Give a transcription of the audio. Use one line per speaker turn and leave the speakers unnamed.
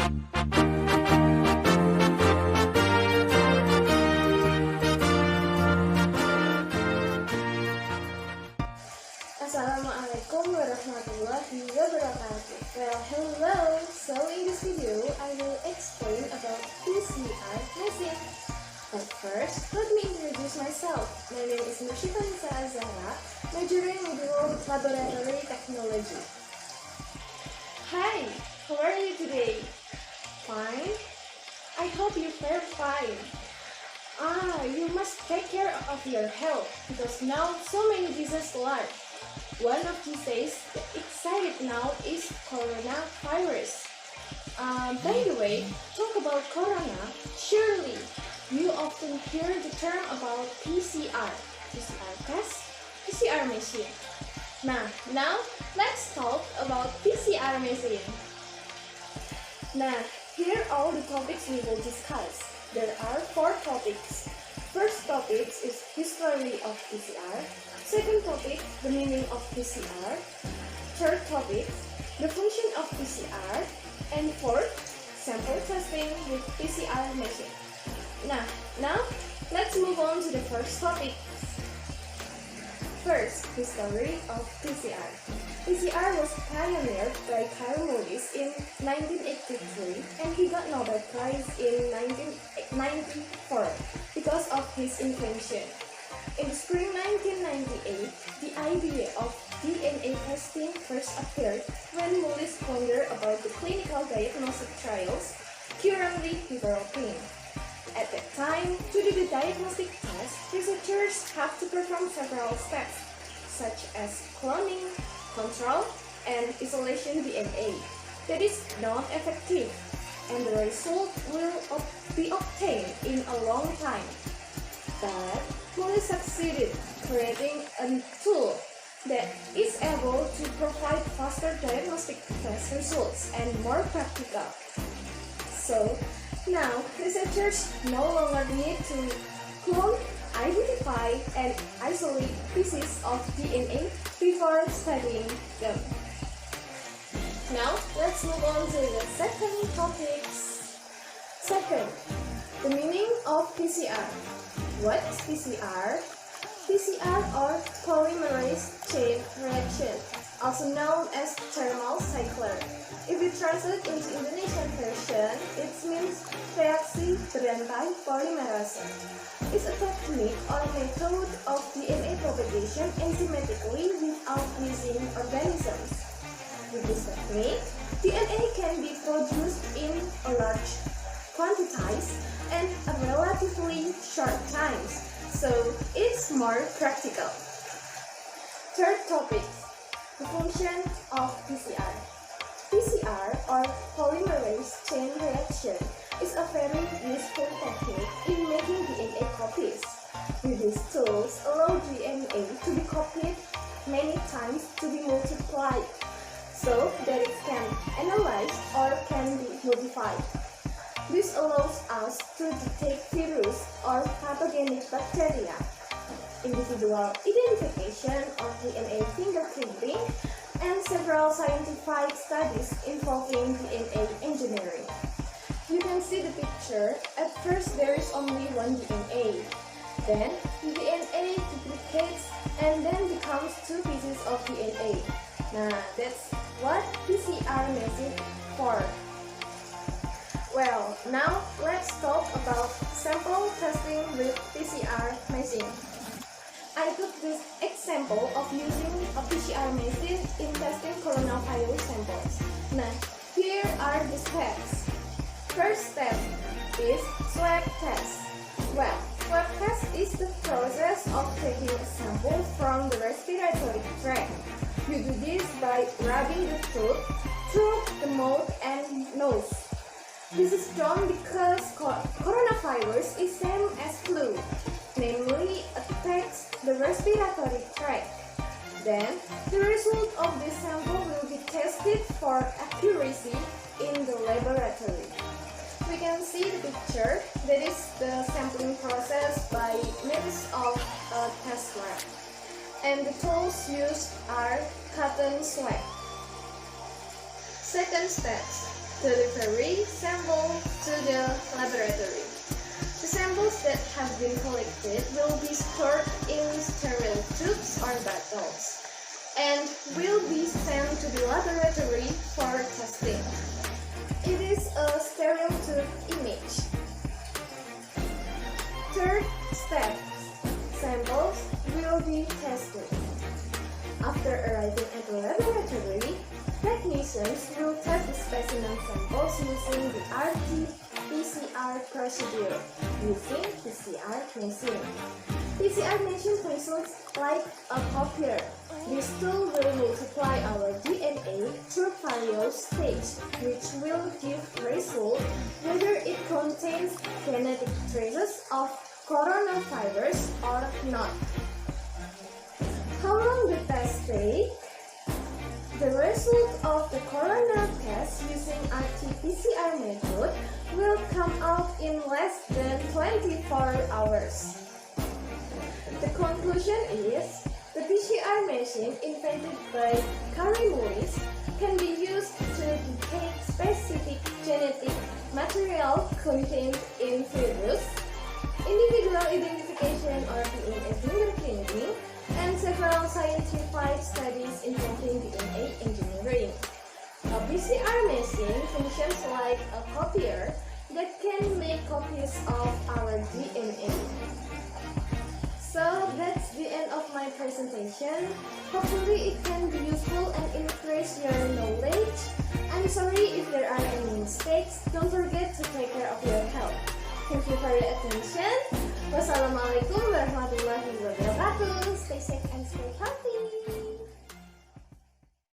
Assalamualaikum warahmatullahi wabarakatuh. Well, hello. So in this video, I will explain about PCR machine. But first, let me introduce myself. My name is sucipto, majoring in laboratory technology. Hi, how are you today? Fine? I hope you fare fine. You must take care of your health because now so many diseases live. One of these days, the excited now is coronavirus. By the way, talk about corona, surely you often hear the term about PCR test, PCR machine. Now let's talk about PCR machine. Here are all the topics we will discuss. There are 4 topics. First topic is history of PCR. Second topic, the meaning of PCR. Third topic, the function of PCR. And fourth, sample testing with PCR machine. Now let's move on to the first topic. First, history of PCR. PCR was pioneered by in 1983 and he got Nobel Prize in 1994 because of his invention. In the spring 1998, the idea of DNA testing first appeared when Mullis pondered about the clinical diagnostic trials currently developing. At that time, to do the diagnostic test, researchers have to perform several steps, such as cloning, control, and isolation DNA. That is not effective, and the result will be obtained in a long time. But Mullis succeeded creating a tool that is able to provide faster diagnostic test results and more practical. So now researchers no longer need to clone, identify, and isolate pieces of DNA before studying them. Now let's move on to the second topic. Second, the meaning of PCR. What is PCR? PCR or polymerase chain reaction, also known as thermal cycler. If we translate into Indonesian version, it means reaksi berantai polymerase. It's a technique or method of DNA propagation enzymatically without using organisms. With this technique, DNA can be produced in a large quantities and at relatively short times, so it's more practical. Third topic, the function of PCR. PCR or polymerase chain reaction is a very useful technique in making DNA copies. With these tools, allow DNA to be copied many times to be multiplied, so that it can analyze or can be modified. This allows us to detect virus or pathogenic bacteria, individual identification or DNA fingerprinting, and several scientific studies involving DNA engineering. You can see the picture. At first there is only one DNA. Then the DNA duplicates and then becomes 2 pieces of DNA. That's what PCR machine for. Well, now let's talk about sample testing with PCR machine. I took this example of using a PCR machine in testing coronavirus samples. Here are the steps. First step is swab test. Well, swab test is the process of taking a sample from the respiratory tract. You do this by rubbing the tooth through the mouth and nose. This is done because coronavirus is same as flu, namely attacks the respiratory tract. Then, the result of this sample will be tested for accuracy in the laboratory. We can see the picture, that is the sampling process by means of a test lab. And the tools used are cotton swab. Second step, Delivery samples to the laboratory. The samples that have been collected will be stored in sterile tubes or bottles and will be sent to the laboratory for testing. It is a sterile tube image. Third step, samples will be tested. After arriving at the laboratory, technicians will test the specimen samples using the RT-PCR procedure using PCR machine. PCR machine functions like a copier. This tool will multiply our DNA through various stages, which will give result whether it contains genetic traces of coronavirus or not. How long the test take? The result of the corona test using RT-PCR method will come out in less than 24 hours. The conclusion is, the PCR machine invented by Carrie Morris can be used to detect specific genetic material contained in virus, individual identification or DNA fingerprinting, and several scientific studies involving DNA engineering. A PCR machine functions like a copier that can make copies of our DNA. So that's the end of my presentation. Hopefully it can be useful and increase your knowledge. I'm sorry if there are any mistakes. Don't forget to take care of your health. Thank you for your attention. Wassalamualaikum warahmatullahi wabarakatuh. Stay safe and stay healthy.